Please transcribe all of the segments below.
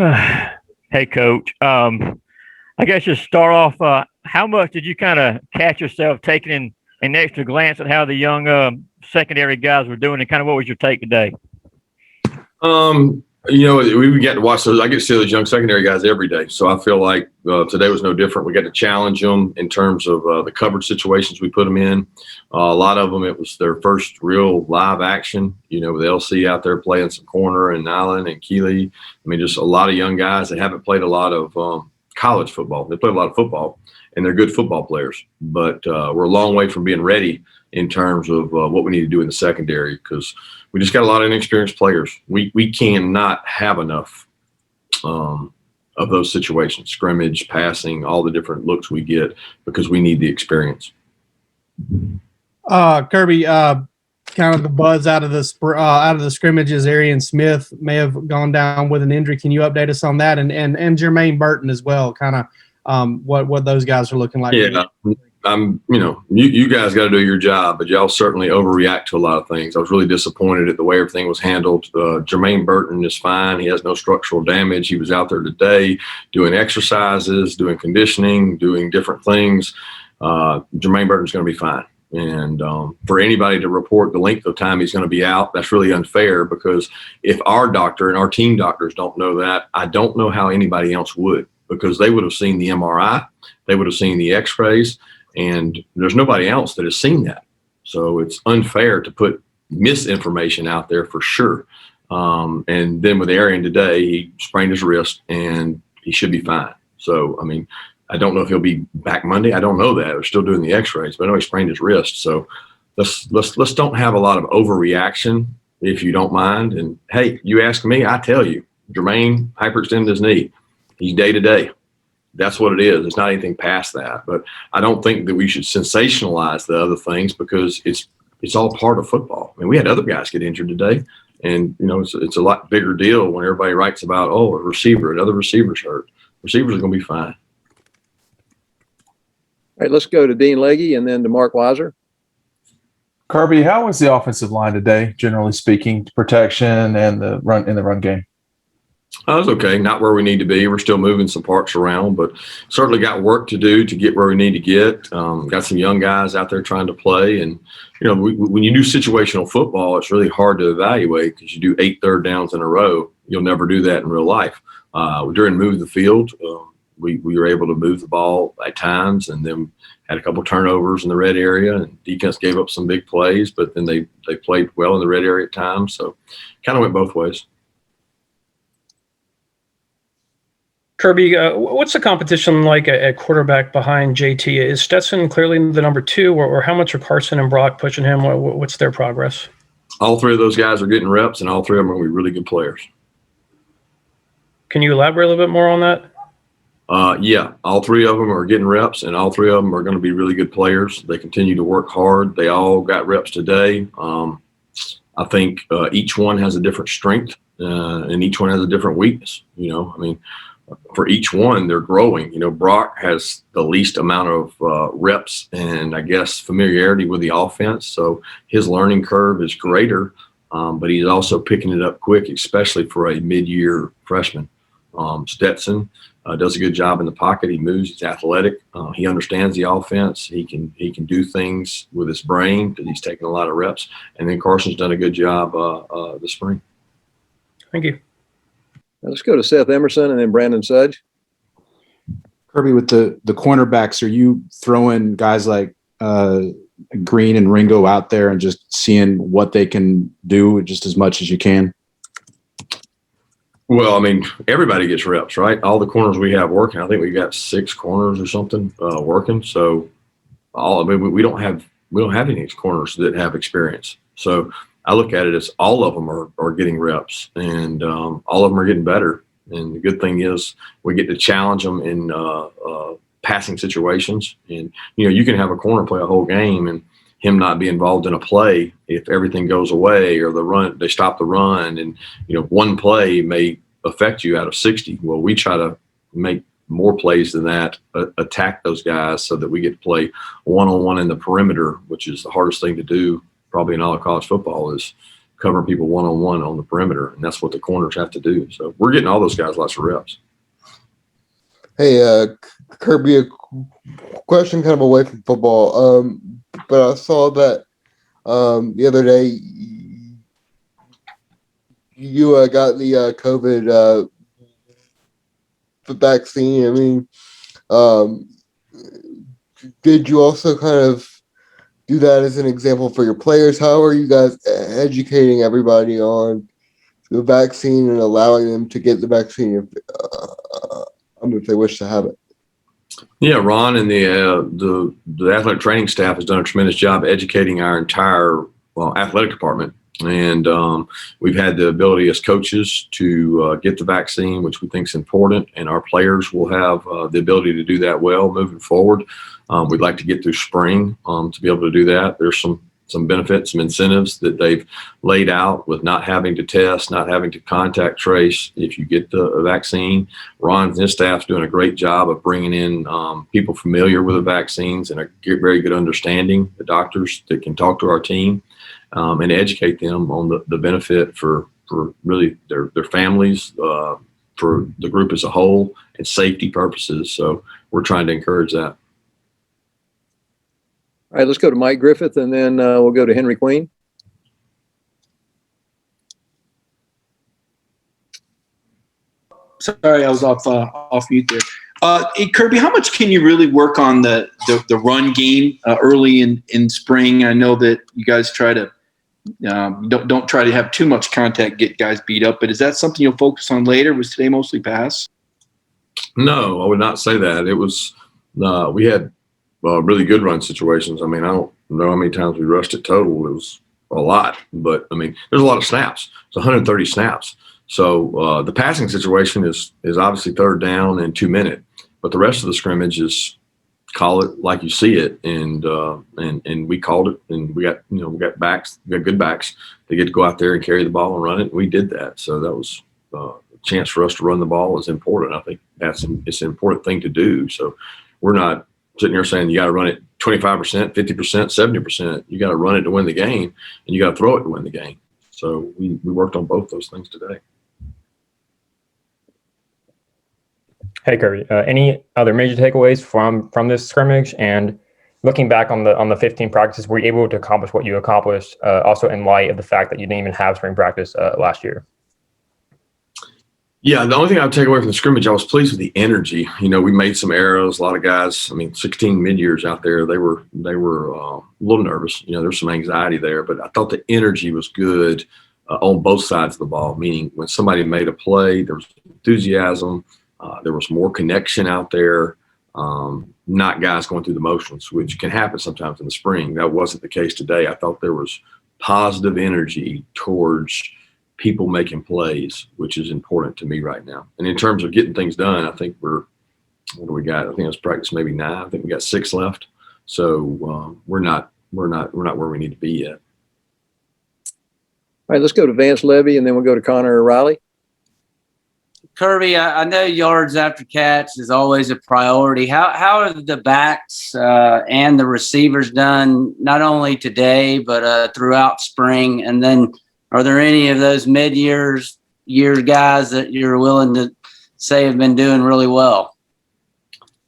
Hey, Coach. I guess just start off. How much did you kind of catch yourself taking an extra glance at how the young secondary guys were doing, and kind of what was your take today? We get to watch those. I get to see those young secondary guys every day. So I feel like today was no different. We got to challenge them in terms of the coverage situations we put them in. A lot of them, it was their first real live action, with LC out there playing some corner and Allen and Keeley. I mean, just a lot of young guys that haven't played a lot of college football. They played a lot of football, and they're good football players. But we're a long way from being ready in terms of what we need to do in the secondary, because we just got a lot of inexperienced players. We cannot have enough of those situations, scrimmage, passing, all the different looks we get, because we need the experience. Kirby, kind of the buzz out of the scrimmages, Arian Smith may have gone down with an injury. Can you update us on that? And Jermaine Burton as well, kind of what those guys are looking like? Yeah. You guys got to do your job, but y'all certainly overreact to a lot of things. I was really disappointed at the way everything was handled. Jermaine Burton is fine. He has no structural damage. He was out there today doing exercises, doing conditioning, doing different things. Jermaine Burton's going to be fine. And for anybody to report the length of time he's going to be out, that's really unfair, because if our doctor and our team doctors don't know that, I don't know how anybody else would, because they would have seen the MRI, they would have seen the x-rays, and there's nobody else that has seen that. So it's unfair to put misinformation out there for sure. And then with Arian today, he sprained his wrist and he should be fine. So, I mean, I don't know if he'll be back Monday. I don't know that. We're still doing the x-rays, but I know he sprained his wrist. So let's don't have a lot of overreaction, if you don't mind. And hey, you ask me, I tell you, Jermaine hyperextended his knee. He's day to day. That's what it is. It's not anything past that. But I don't think that we should sensationalize the other things, because it's all part of football. I mean, we had other guys get injured today, and it's a lot bigger deal when everybody writes about, a receiver, another receiver's hurt. Receivers are going to be fine. All right, let's go to Dean Legge and then to Mark Weiser. Kirby, how was the offensive line today, generally speaking, protection and the run game? That was okay. Not where we need to be. We're still moving some parts around, but certainly got work to do to get where we need to get. Got some young guys out there trying to play. And, when you do situational football, it's really hard to evaluate, because you do 8 third downs in a row. You'll never do that in real life. During Move the Field, we were able to move the ball at times, and then had a couple turnovers in the red area, and defense gave up some big plays, but then they played well in the red area at times. So kind of went both ways. Kirby, what's the competition like at quarterback behind JT? Is Stetson clearly the number 2, or how much are Carson and Brock pushing him? What's their progress? All 3 of those guys are getting reps, and all 3 of them are going to be really good players. Can you elaborate a little bit more on that? Yeah, all 3 of them are getting reps, and all 3 of them are going to be really good players. They continue to work hard. They all got reps today. I think each one has a different strength, and each one has a different weakness. For each one, they're growing. Brock has the least amount of reps and, I guess, familiarity with the offense. So his learning curve is greater, but he's also picking it up quick, especially for a mid-year freshman. Stetson does a good job in the pocket. He moves. He's athletic. He understands the offense. He can do things with his brain, because he's taking a lot of reps. And then Carson's done a good job this spring. Thank you. Let's go to Seth Emerson and then Brandon Sudge. Kirby, with the cornerbacks, are you throwing guys like Green and Ringo out there and just seeing what they can do just as much as you can? Well, I mean, everybody gets reps, right? All the corners we have working. I think we got 6 corners or something working. So we don't have any corners that have experience. So I look at it as all of them are getting reps, and all of them are getting better. And the good thing is we get to challenge them in passing situations. And, you can have a corner play a whole game and him not be involved in a play if everything goes away, or they stop the run, and, one play may affect you out of 60. Well, we try to make more plays than that, attack those guys so that we get to play one-on-one in the perimeter, which is the hardest thing to do probably in all of college football, is covering people one-on-one on the perimeter, and that's what the corners have to do. So we're getting all those guys lots of reps. Hey, Kirby, a question kind of away from football, but I saw that the other day you got the COVID vaccine. I mean, did you also kind of do that as an example for your players? How are you guys educating everybody on the vaccine and allowing them to get the vaccine if they wish to have it? Yeah, Ron and the athletic training staff has done a tremendous job educating our entire athletic department. And we've had the ability as coaches to get the vaccine, which we think is important, and our players will have the ability to do that well moving forward. We'd like to get through spring to be able to do that. There's some benefits, some incentives that they've laid out with not having to test, not having to contact trace if you get the vaccine. Ron and his staff's doing a great job of bringing in people familiar with the vaccines and a very good understanding, the doctors that can talk to our team and educate them on the benefit for really their families, for the group as a whole, and safety purposes. So we're trying to encourage that. All right, let's go to Mike Griffith, and then we'll go to Henry Queen. Sorry, I was off mute there. Hey, Kirby, how much can you really work on the run game early in spring? I know that you guys try to don't try to have too much contact, get guys beat up, but is that something you'll focus on later? Was today mostly pass? No, I would not say that. It was we had really good run situations. I mean, I don't know how many times we rushed it total. It was a lot, but I mean, there's a lot of snaps. It's 130 snaps. So the passing situation is obviously third down and 2 minute, but the rest of the scrimmage is call it like you see it, and we called it, and we got backs, we got good backs. They get to go out there and carry the ball and run it. And we did that, so that was a chance for us to run the ball is important. I think it's an important thing to do. So we're not sitting here saying you got to run it 25%, 50%, 70%. You got to run it to win the game, and you got to throw it to win the game. So we worked on both those things today. Hey Kirby, any other major takeaways from this scrimmage? And looking back on the 15 practices, were you able to accomplish what you accomplished? Also, in light of the fact that you didn't even have spring practice last year. Yeah, the only thing I would take away from the scrimmage, I was pleased with the energy. We made some arrows. A lot of guys. I mean, 16 mid-years out there. They were a little nervous. There's some anxiety there, but I thought the energy was good on both sides of the ball. Meaning, when somebody made a play, there was enthusiasm. There was more connection out there, not guys going through the motions, which can happen sometimes in the spring. That wasn't the case today. I thought there was positive energy towards people making plays, which is important to me right now. And in terms of getting things done, I think what do we got? I think it was practice maybe 9. I think we got 6 left. So we're not where we need to be yet. All right, let's go to Vance Levy, and then we'll go to Connor Riley. Kirby, I know yards after catch is always a priority. How are the backs and the receivers done, not only today, but throughout spring? And then are there any of those mid-year guys that you're willing to say have been doing really well?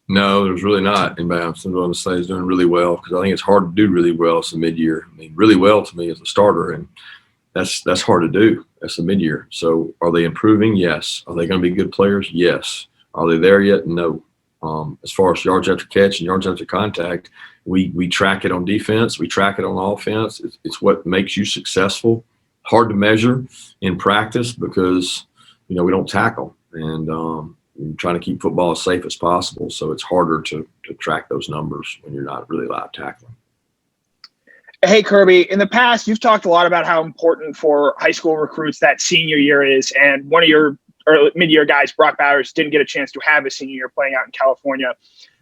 No, there's really not anybody I'm willing to say is doing really well, because I think it's hard to do really well as a mid-year. I mean, really well to me as a starter, and that's hard to do as a mid-year. So are they improving? Yes. Are they going to be good players? Yes. Are they there yet? No. As far as yards after catch and yards after contact, we track it on defense. We track it on offense. It's what makes you successful. Hard to measure in practice because, we don't tackle, and we're trying to keep football as safe as possible. So it's harder to track those numbers when you're not really live tackling. Hey, Kirby, in the past, you've talked a lot about how important for high school recruits that senior year is. And one of your mid-year guys, Brock Bowers, didn't get a chance to have a senior year playing out in California.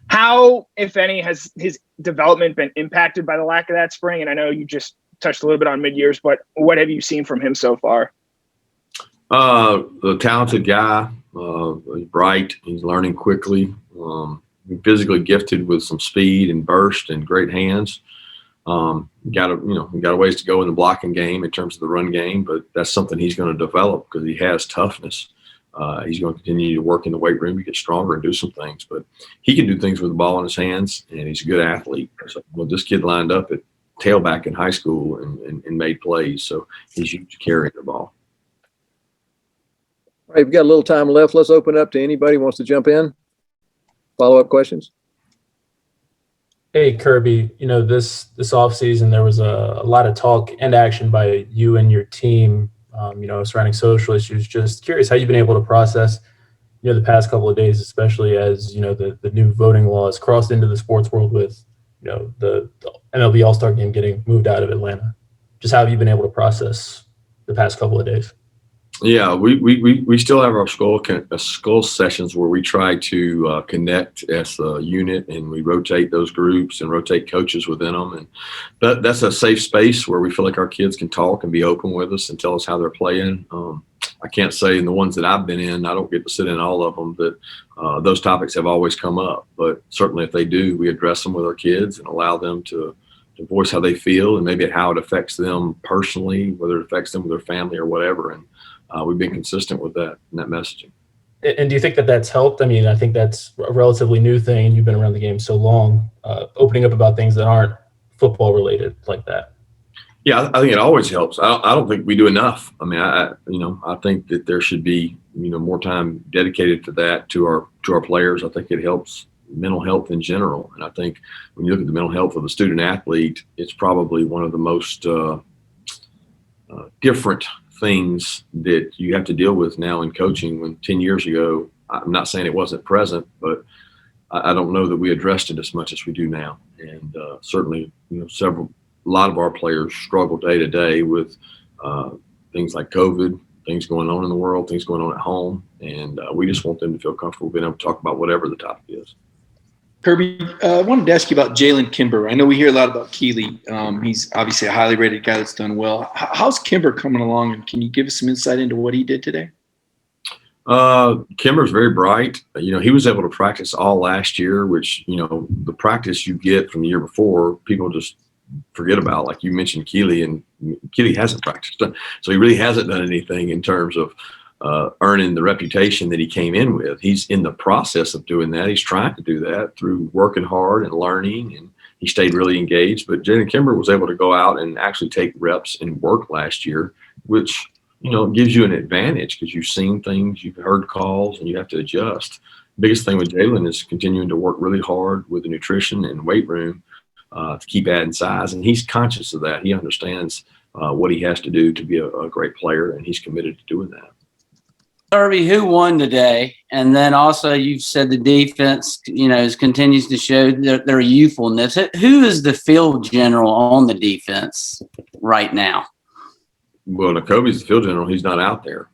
How, if any, has his development been impacted by the lack of that spring? And I know you just touched a little bit on mid-years, but what have you seen from him so far? A talented guy, he's bright, he's learning quickly, physically gifted with some speed and burst and great hands. Got a ways to go in the blocking game in terms of the run game, but that's something he's going to develop because he has toughness. He's going to continue to work in the weight room to get stronger and do some things, but he can do things with the ball in his hands, and he's a good athlete. So, well, this kid lined up at tailback in high school and made plays, so he's used to carrying the ball. All right, we've got a little time left. Let's open up to anybody who wants to jump in. Follow-up questions? Hey, Kirby, this offseason, there was a lot of talk and action by you and your team, surrounding social issues. Just curious how you've been able to process, the past couple of days, especially as, the new voting laws crossed into the sports world with, the MLB AllStar Game getting moved out of Atlanta. Just how have you been able to process the past couple of days? Yeah, we still have our skull sessions where we try to connect as a unit, and we rotate those groups and rotate coaches within them. And that's a safe space where we feel like our kids can talk and be open with us and tell us how they're playing. I can't say in the ones that I've been in, I don't get to sit in all of them, that those topics have always come up. But certainly if they do, we address them with our kids and allow them to voice how they feel and maybe how it affects them personally, whether it affects them with their family or whatever. And we've been consistent with that and that messaging. And do you think that that's helped? I mean, I think that's a relatively new thing, and you've been around the game so long, opening up about things that aren't football related like that. Yeah, I think it always helps. I don't think we do enough. I mean, I think that there should be, more time dedicated to that, to our players. I think it helps mental health in general. And I think when you look at the mental health of the student athlete, it's probably one of the most different things that you have to deal with now in coaching. When 10 years ago, I'm not saying it wasn't present, but I don't know that we addressed it as much as we do now. And certainly, a lot of our players struggle day to day with things like COVID, things going on in the world, things going on at home. And we just want them to feel comfortable being able to talk about whatever the topic is. Kirby, I wanted to ask you about Jalen Kimber. I know we hear a lot about Keeley. He's obviously a highly rated guy that's done well. How's Kimber coming along, and can you give us some insight into what he did today? Kimber's very bright. He was able to practice all last year, which, the practice you get from the year before, people just forget about. Like you mentioned Keeley, and Keeley hasn't practiced. So he really hasn't done anything in terms of earning the reputation that he came in with. He's in the process of doing that. He's trying to do that through working hard and learning, and he stayed really engaged. But Jalen Kimber was able to go out and actually take reps and work last year, which, gives you an advantage because you've seen things, you've heard calls, and you have to adjust. Biggest thing with Jalen is continuing to work really hard with the nutrition and weight room to keep adding size. And he's conscious of that. He understands what he has to do to be a great player, and he's committed to doing that. Kirby, who won today? And then also you've said the defense, continues to show their youthfulness. Who is the field general on the defense right now? Well, Nakobe's the field general. He's not out there,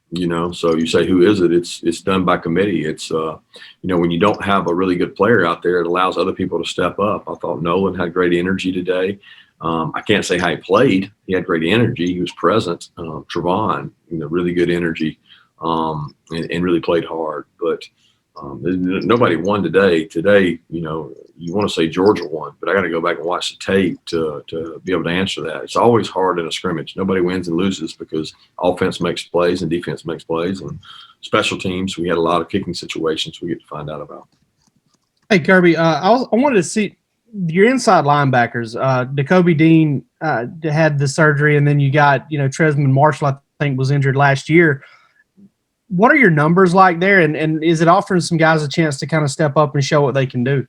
so you say, who is it? It's done by committee. It's, when you don't have a really good player out there, it allows other people to step up. I thought Nolan had great energy today. I can't say how he played. He had great energy. He was present. Trevon, really good energy. And really played hard, but nobody won today. Today, you want to say Georgia won, but I got to go back and watch the tape to be able to answer that. It's always hard in a scrimmage. Nobody wins and loses because offense makes plays and defense makes plays, and special teams. We had a lot of kicking situations we get to find out about. Hey, Kirby, I wanted to see your inside linebackers. Nakobe Dean had the surgery, and then you got, Tresman Marshall, I think, was injured last year. What are your numbers like there, and is it offering some guys a chance to kind of step up and show what they can do?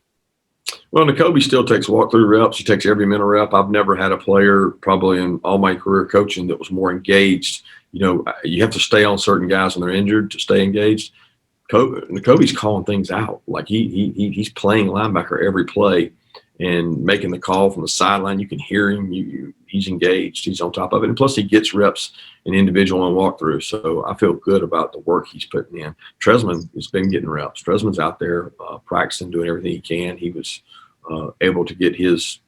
Well, Nakobe still takes walkthrough reps. He takes every mental rep. I've never had a player probably in all my career coaching that was more engaged. You have to stay on certain guys when they're injured to stay engaged. Nakobe's calling things out. Like he's playing linebacker every play and making the call from the sideline. You can hear him. He's engaged. He's on top of it. And plus he gets reps in individual and walkthrough. So I feel good about the work he's putting in. Tresman has been getting reps. Tresman's out there practicing, doing everything he can. He was able to get his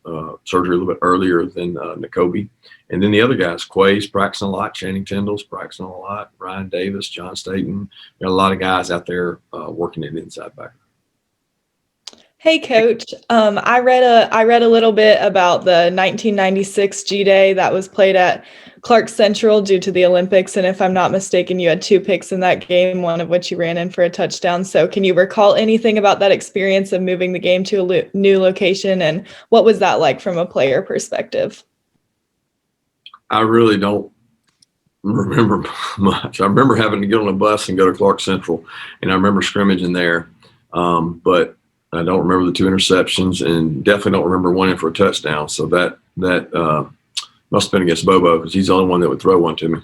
surgery a little bit earlier than Nakobe. And then the other guys, Quay's practicing a lot. Channing Tyndall's practicing a lot. Ryan Davis, John Staten. There are a lot of guys out there working at inside backer. Hey, Coach. I read a little bit about the 1996 G-Day that was played at Clark Central due to the Olympics, and if I'm not mistaken, you had 2 picks in that game, one of which you ran in for a touchdown. So, can you recall anything about that experience of moving the game to a new location, and what was that like from a player perspective? I really don't remember much. I remember having to get on a bus and go to Clark Central, and I remember scrimmaging there, but I don't remember the 2 interceptions, and definitely don't remember one in for a touchdown. So that must have been against Bobo, because he's the only one that would throw one to me.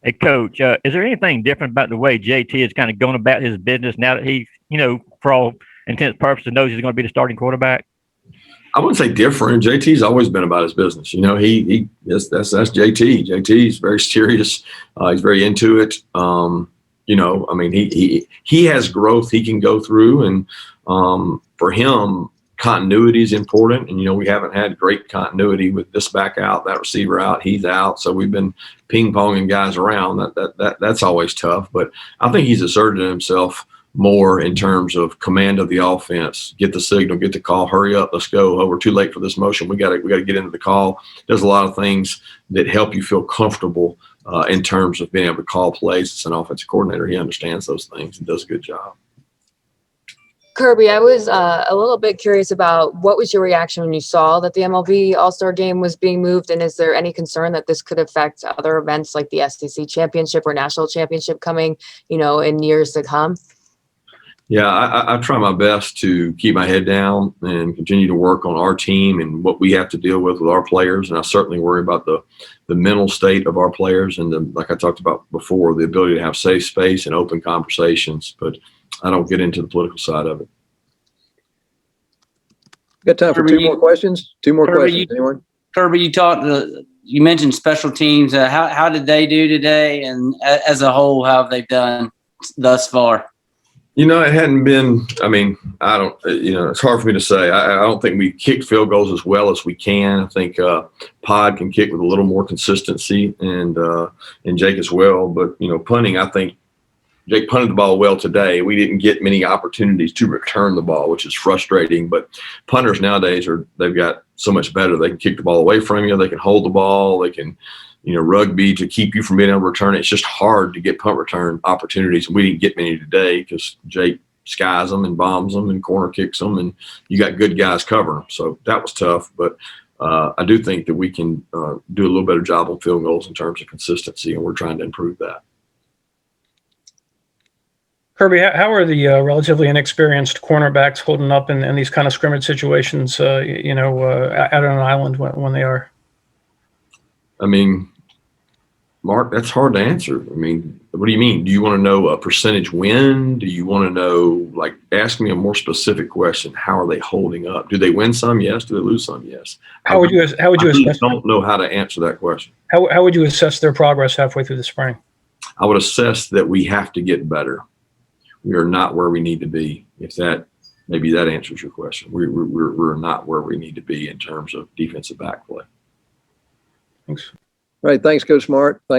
Hey, Coach, is there anything different about the way JT is kind of going about his business now that he's, for all intents and purposes, knows he's going to be the starting quarterback? I wouldn't say different. JT's always been about his business. That's JT. JT's very serious. He's very into it. He has growth he can go through, and for him, continuity is important. And we haven't had great continuity with this back out, that receiver out, he's out. So we've been ping ponging guys around. That's always tough. But I think he's asserted himself more in terms of command of the offense. Get the signal, get the call, hurry up, let's go. Oh, we're too late for this motion. We got to get into the call. There's a lot of things that help you feel comfortable in terms of being able to call plays. As an offensive coordinator, he understands those things and does a good job. Kirby, I was a little bit curious about what was your reaction when you saw that the MLB AllStar Game was being moved, and is there any concern that this could affect other events like the SEC Championship or National Championship coming, in years to come? Yeah, I try my best to keep my head down and continue to work on our team and what we have to deal with our players. And I certainly worry about the mental state of our players and, like I talked about before, the ability to have safe space and open conversations. But I don't get into the political side of it. Got time for 2 more questions? 2 more questions. Anyone? Kirby, you mentioned special teams. How did they do today? And as a whole, how have they done thus far? It hadn't been, it's hard for me to say. I don't think we kicked field goals as well as we can. I think Pod can kick with a little more consistency and Jake as well. But, punting, I think Jake punted the ball well today. We didn't get many opportunities to return the ball, which is frustrating. But punters nowadays they've got so much better. They can kick the ball away from you. They can hold the ball. They can, rugby to keep you from being able to return it. It's just hard to get punt return opportunities. We didn't get many today because Jake skies them and bombs them and corner kicks them, and you got good guys covering them. So that was tough. But I do think that we can do a little better job on field goals in terms of consistency, and we're trying to improve that. Kirby, how are the relatively inexperienced cornerbacks holding up in these kind of scrimmage situations, out on an island when they are? Mark, that's hard to answer. What do you mean? Do you want to know a percentage win? Do you want to know, ask me a more specific question. How are they holding up? Do they win some? Yes. Do they lose some? Yes. How would you assess? I don't know how to answer that question. How would you assess their progress halfway through the spring? I would assess that we have to get better. We are not where we need to be. Maybe that answers your question. We're not where we need to be in terms of defensive back play. Thanks. All right. Thanks, Coach Smart. Thanks.